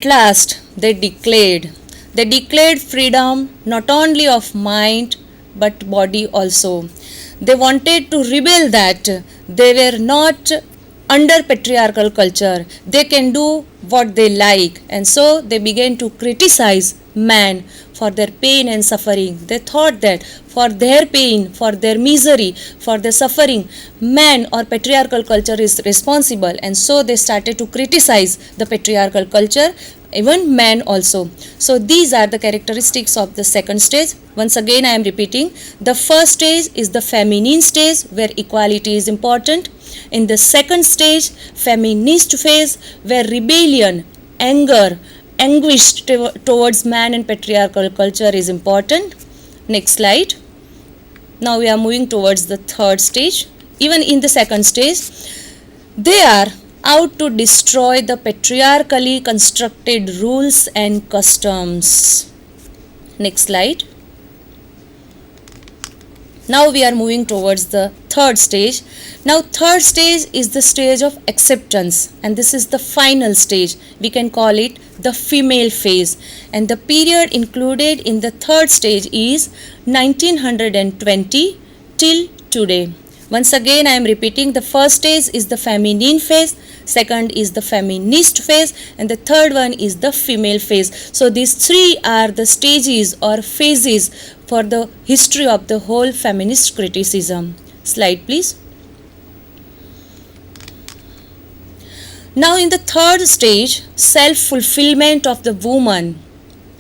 At last, they declared freedom not only of mind but body also. They wanted to rebel that they were not under patriarchal culture. They can do what they like, and so they began to criticize man for their pain and suffering. They thought that for their pain, for their misery, for their suffering, man or patriarchal culture is responsible, and so they started to criticize the patriarchal culture, even man also. So these are the characteristics of the second stage. Once again I am repeating, the first stage is the feminine stage where equality is important. In the second stage, feminist phase, where rebellion, anger, anguish towards man and patriarchal culture is important. Next slide. Now we are moving towards the third stage. Even in the second stage, they are out to destroy the patriarchally constructed rules and customs. Next slide. Now we are moving towards the third stage. Now third stage is the stage of acceptance, and this is the final stage. We can call it the female phase, and the period included in the third stage is 1920 till today. Once again I am repeating, the first stage is the feminine phase, second is the feminist phase, and the third one is the female phase. So these three are the stages or phases for the history of the whole feminist criticism. Slide please. Now in the third stage, self-fulfillment of the woman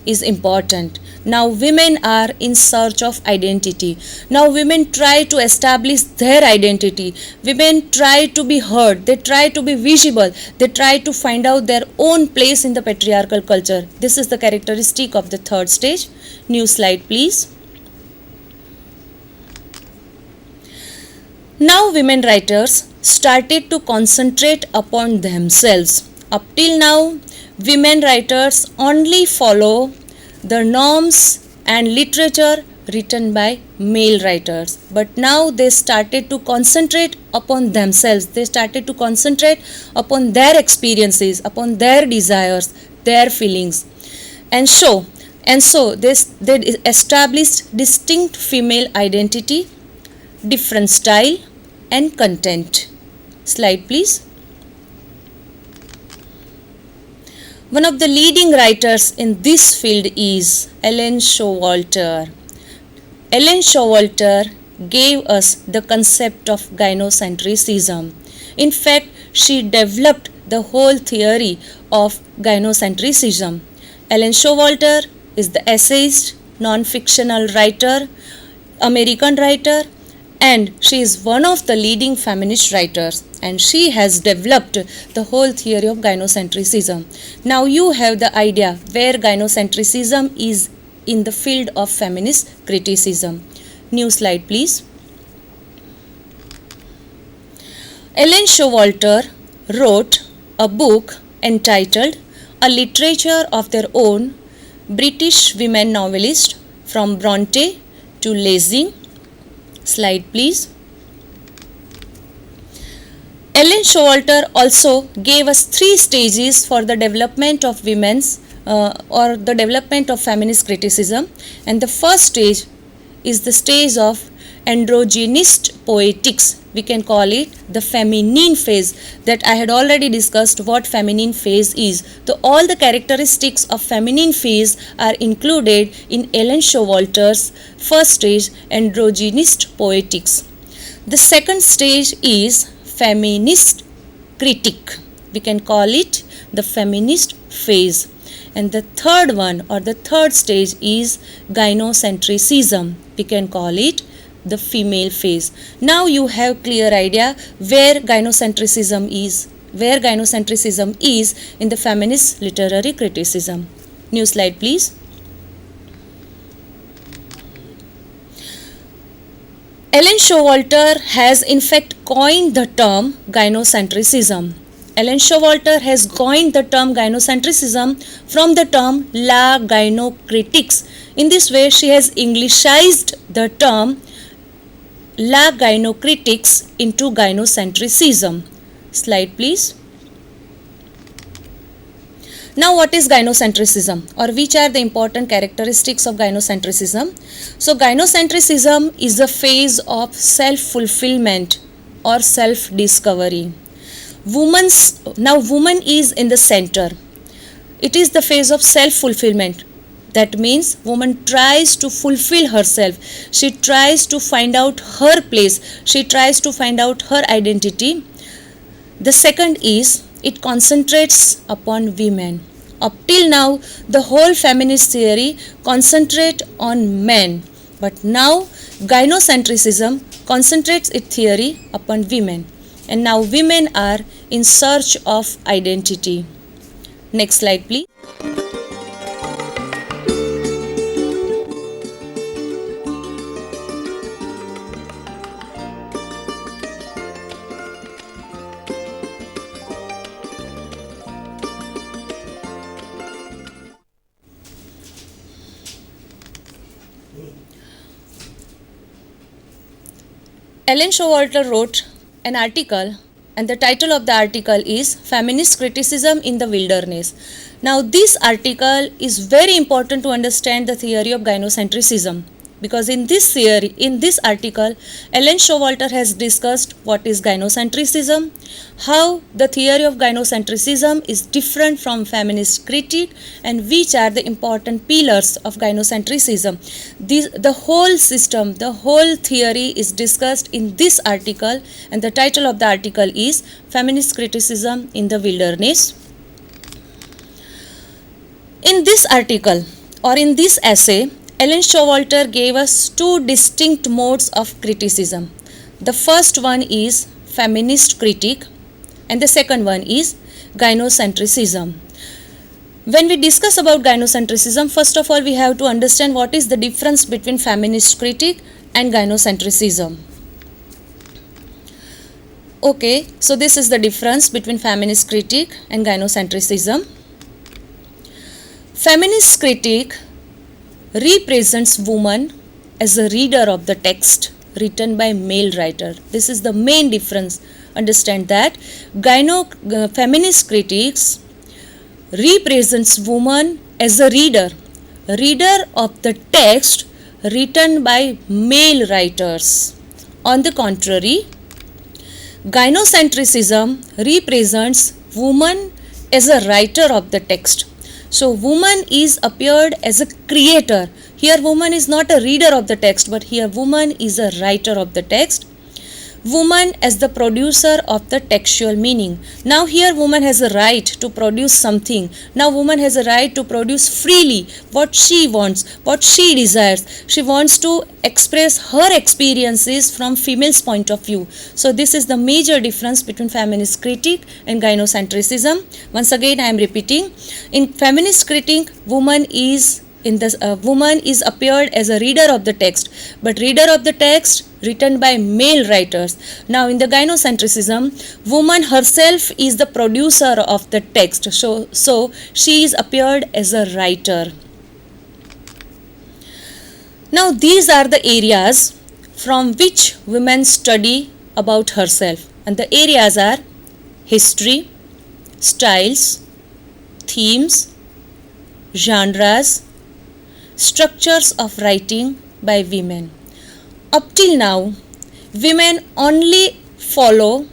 is important. Now women are in search of identity. Now women try to establish their identity. Women try to be heard. They try to be visible. They try to find out their own place in the patriarchal culture. This is the characteristic of the third stage. New slide please. Now women writers started to concentrate upon themselves. Up till now, women writers only follow the norms and literature written by male writers. But now they started to concentrate upon themselves. They started to concentrate upon their experiences, upon their desires, their feelings. And so they established distinct female identity, different style and content. Slide please. One of the leading writers in this field is Showalter. Showalter gave us the concept of gynocentrism. In fact, she developed the whole theory of gynocentrism. Showalter is the essayist, non-fictional writer, American writer, and she is one of the leading feminist writers, and she has developed the whole theory of gynocentrism. Now you have the idea where gynocentrism is in the field of feminist criticism. New slide please. Showalter wrote a book entitled A Literature of Their Own, British Women Novelists from Bronte to Lessing. Slide please. Showalter also gave us three stages for the development of women's or the development of feminist criticism, and the first stage is the stage of androgynist poetics. We can call it the feminine phase, that I had already discussed what feminine phase is. So all the characteristics of feminine phase are included in Showalter's first stage, androgynist poetics. The second stage is feminist critique. We can call it the feminist phase. And the third one or the third stage is gynocentrism. We can call it the female phase. Now you have clear idea where gynocentrism is in the feminist literary criticism. New slide please. Showalter has in fact coined the term gynocentrism. Showalter has coined the term gynocentrism from the term La Gynocritics. In this way, she has Englishized the term La Gynocritics into gynocentrism. Slide please. Now, what is gynocentrism, or which are the important characteristics of gynocentrism? So, gynocentrism is a phase of self-fulfillment or self-discovery. Woman is in the center. It is the phase of self-fulfillment. That means woman tries to fulfill herself. She tries to find out her place. She tries to find out her identity. The second is it concentrates upon women. Up till now, the whole feminist theory concentrates on men. But now, gynocentrism concentrates its theory upon women. And now women are in search of identity. Next slide, please. Ellen Showalter wrote an article, and the title of the article is Feminist Criticism in the Wilderness. Now, this article is very important to understand the theory of gynocentrism, because in this theory, in this article, Ellen Showalter has discussed what is gynocentrism, how the theory of gynocentrism is different from feminist critique, and which are the important pillars of gynocentrism. The whole system, the whole theory is discussed in this article, and the title of the article is Feminist Criticism in the Wilderness. In this article, or in this essay, Ellen Showalter gave us two distinct modes of criticism. The first one is feminist critique, and the second one is gynocentrism. When we discuss about gynocentrism, first of all we have to understand what is the difference between feminist critique and gynocentrism. Okay, so this is the difference between feminist critique and gynocentrism. Feminist critique represents woman as a reader of the text written by male writer. This is the main difference. Understand that feminist critiques represents woman as a reader of the text written by male writers. On the contrary, gynocentrism represents woman as a writer of the text. So, woman is appeared as a creator. Here, woman is not a reader of the text, but here, woman is a writer of the text. Woman as the producer of the textual meaning. Now, here, woman has a right to produce something. Now, woman has a right to produce freely what she wants, what she desires. She wants to express her experiences from female's point of view. So, this is the major difference between feminist critique and gynocentrism. Once again, I am repeating. In feminist critique, woman is appeared as a reader of the text, but reader of the text written by male writers. Now, in the gynocentrism, woman herself is the producer of the text, so she is appeared as a writer. Now, these are the areas from which women study about herself, and the areas are history, styles, themes, genres, structures of writing by women. Up till now, women only follow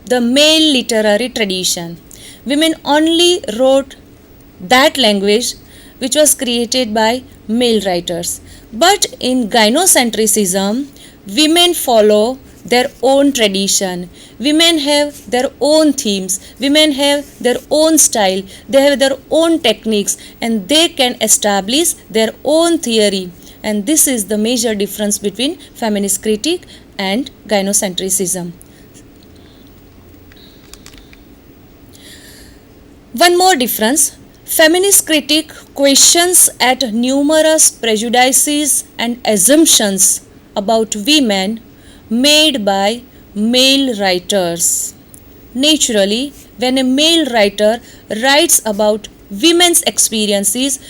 the male literary tradition. Women only wrote that language which was created by male writers. But in gynocentrism, women follow their own tradition. Women have their own themes. Women have their own style. They have their own techniques, and they can establish their own theory. And this is the major difference between feminist critique and gynocentrism. One more difference. Feminist critique questions at numerous prejudices and assumptions about women made by male writers. Naturally, when a male writer writes about women's experiences,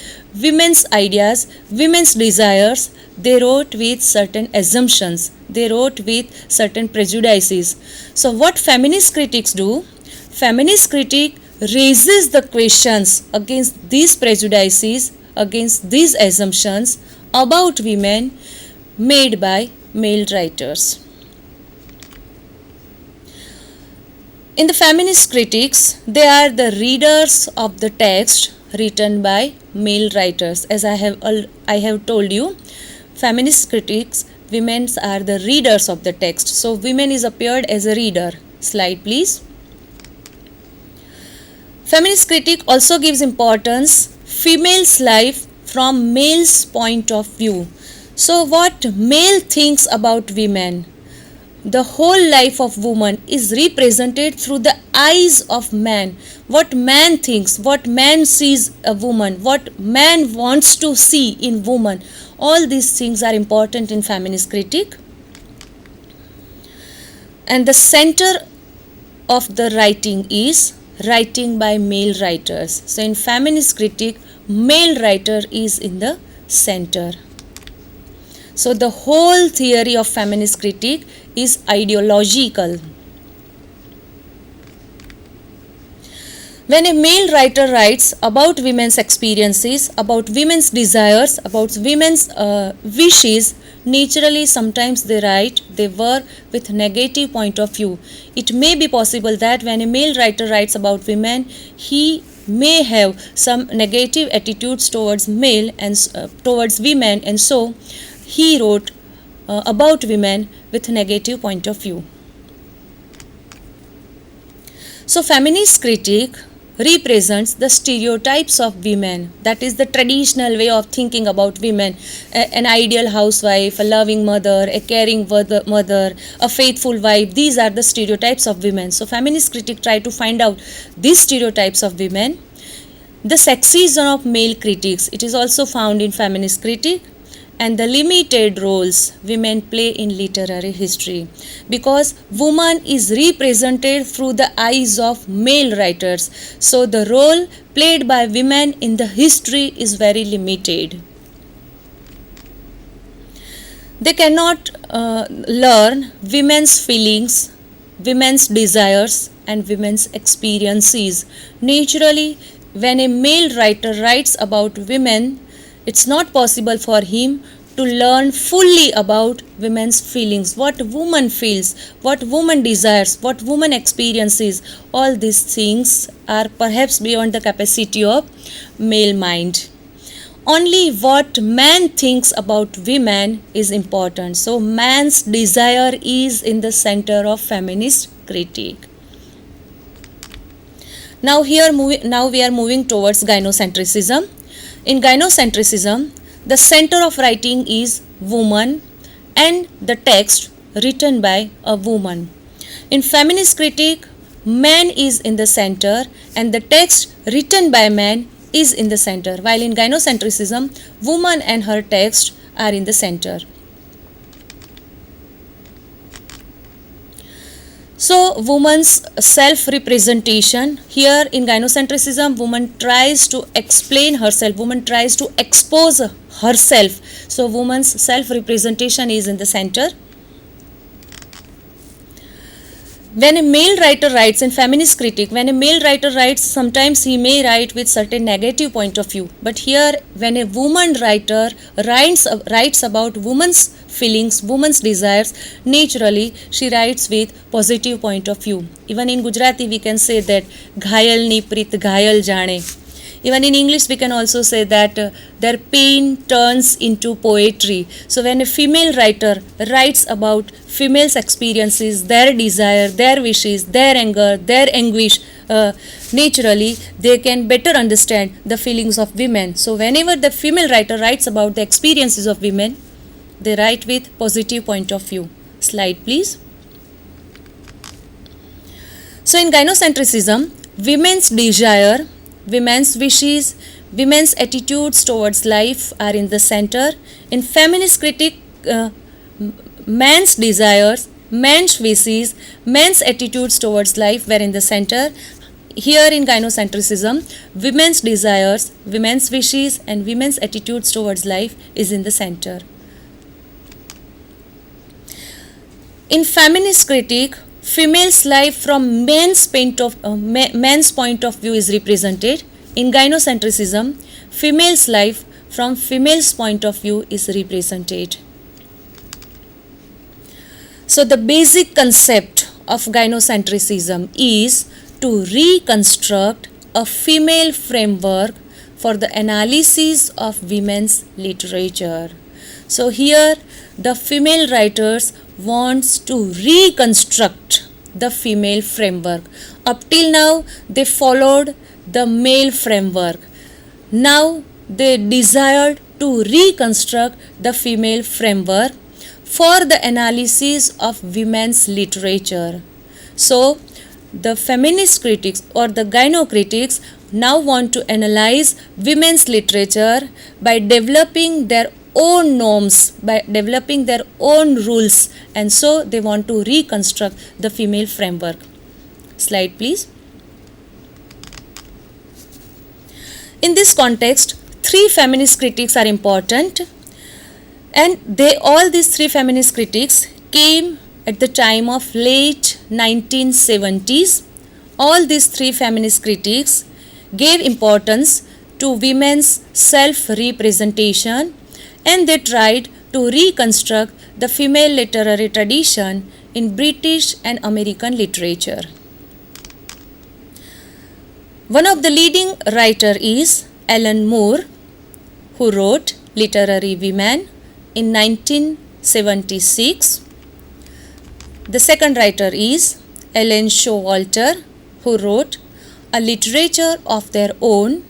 women's ideas, women's desires, they wrote with certain assumptions, they wrote with certain prejudices. So what feminist critics do? Feminist critique raises the questions against these prejudices, against these assumptions about women made by male writers. In the feminist critics, they are the readers of the text written by male writers. As I have told you, feminist critics, women are the readers of the text. So women is appeared as a reader. Slide please. Feminist critique also gives importance female's life from male's point of view. So what male thinks about women, the whole life of woman is represented through the eyes of man. What man thinks, what man sees a woman, what man wants to see in woman, all these things are important in feminist critique. And the center of the writing is writing by male writers. So in feminist critique, male writer is in the center. So the whole theory of feminist critique is ideological. When a male writer writes about women's experiences, about women's desires, about women's wishes, naturally sometimes they work with negative point of view. It may be possible that when a male writer writes about women, he may have some negative attitudes towards male and towards women, and so he wrote about women with negative point of view. So feminist critique represents the stereotypes of women, that is the traditional way of thinking about women, an ideal housewife, a loving mother, a caring mother, a faithful wife. These are the stereotypes of women. So feminist critique try to find out these stereotypes of women. The sexism of male critics, it is also found in feminist critique. And the limited roles women play in literary history, because woman is represented through the eyes of male writers. So the role played by women in the history is very limited. They cannot learn women's feelings, women's desires and women's experiences. Naturally, when a male writer writes about women, it's not possible for him to learn fully about women's feelings, what woman feels, what woman desires, what woman experiences. All these things are perhaps beyond the capacity of male mind. Only what man thinks about women is important. So man's desire is in the center of feminist critique. Now we are moving towards gynocentrism. In gynocentrism, the center of writing is woman and the text written by a woman. In feminist critique, man is in the center and the text written by man is in the center, while in gynocentrism, woman and her text are in the center. So woman's self-representation, here in gynocentrism, woman tries to explain herself, woman tries to expose herself. So woman's self-representation is in the center. When a male writer writes in feminist critique, when a male writer writes, sometimes he may write with certain negative point of view. But here, when a woman writer writes about woman's feelings, woman's desires, naturally she writes with positive point of view. Even in Gujarati we can say that ghayal ni preet ghayal jane. Even in English we can also say that their pain turns into poetry. So when a female writer writes about females' experiences, their desire, their wishes, their anger, their anguish, naturally they can better understand the feelings of women. So whenever the female writer writes about the experiences of women, they write with positive point of view. Slide please. So in gynocentrism, women's desire, women's wishes, women's attitudes towards life are in the center. In feminist critique, man's desires, man's wishes, man's attitudes towards life were in the center. Here in gynocentrism, women's desires, women's wishes and women's attitudes towards life is in the center. In feminist critique, female's life from men's point of view is represented. In gynocentrism, female's life from female's point of view is represented. So the basic concept of gynocentrism is to reconstruct a female framework for the analysis of women's literature. So here the female writers wants to reconstruct the female framework. Up till now they followed the male framework. Now they desired to reconstruct the female framework for the analysis of women's literature. So the feminist critics or the gynocritics now want to analyze women's literature by developing their own norms, by developing their own rules, and so they want to reconstruct the female framework. Slide please. In this context, three feminist critics are important, and these three feminist critics came at the time of late 1970s. All these three feminist critics gave importance to women's self-representation, and they tried to reconstruct the female literary tradition in British and American literature. One of the leading writers is Alan Moore, who wrote Literary Women in 1976. The second writer is Ellen Showalter, who wrote A Literature of Their Own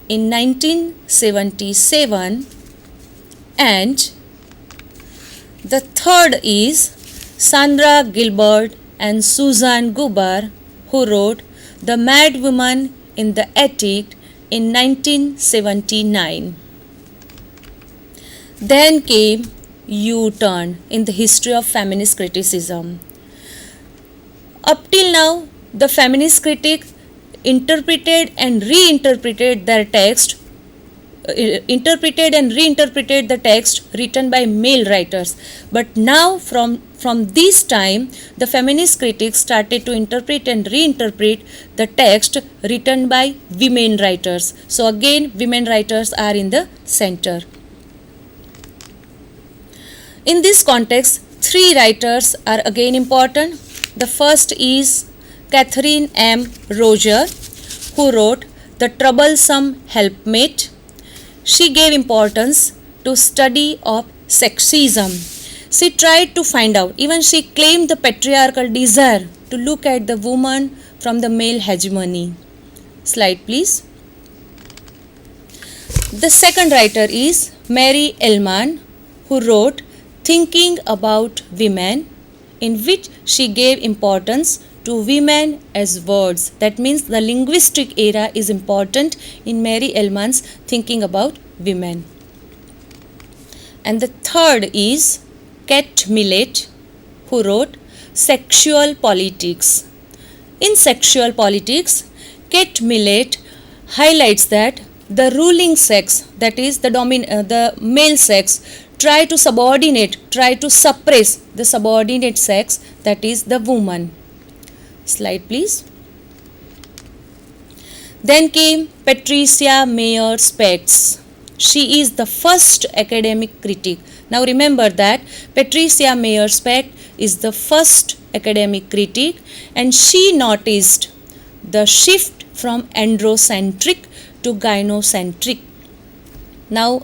in 1977. And the third is Sandra Gilbert and Susan Gubar, who wrote The Mad Woman in the Attic in 1979. Then came U-turn in the history of feminist criticism. Up till now, the feminist critic interpreted and reinterpreted the text written by male writers. But now from this time, the feminist critics started to interpret and reinterpret the text written by women writers. So again, women writers are in the center. In this context, three writers are again important. The first is Catherine M. Roger, who wrote The Troublesome Helpmate. She gave importance to study of sexism. She tried to find out, even she claimed the patriarchal desire to look at the woman from the male hegemony. Slide please. The second writer is Mary Ellman, who wrote Thinking About Women, in which she gave importance to women as words. That means the linguistic era is important in Mary Ellman's Thinking About Women. And the third is Kate Millett, who wrote Sexual Politics. In Sexual Politics, Kate Millett highlights that the ruling sex, that is the male sex, try to suppress the subordinate sex, that is the woman. Slide please. Then came Patricia Mayer Specks. She is the first academic critic. Now remember that Patricia Mayer Specks is the first academic critic, and she noticed the shift from androcentric to gynocentric. Now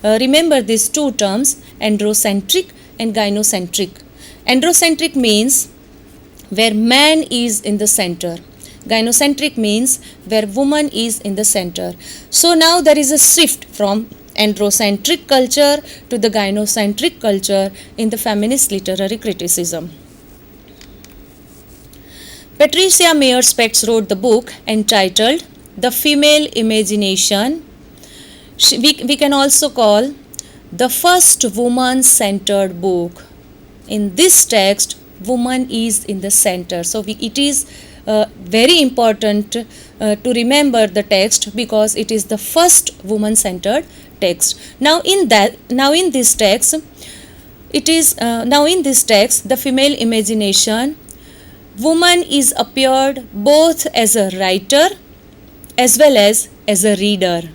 remember these two terms, androcentric and gynocentric. Androcentric means where man is in the center. Gynocentric means where woman is in the center. So now there is a shift from androcentric culture to the gynocentric culture in the feminist literary criticism. Patricia Mayer Specks wrote the book entitled The Female Imagination. We can also call the first woman-centered book. In this text, woman is in the center. So it is very important to remember the text because it is the first woman-centered text. Now in this text, the female imagination woman is appeared both as a writer as well as a reader.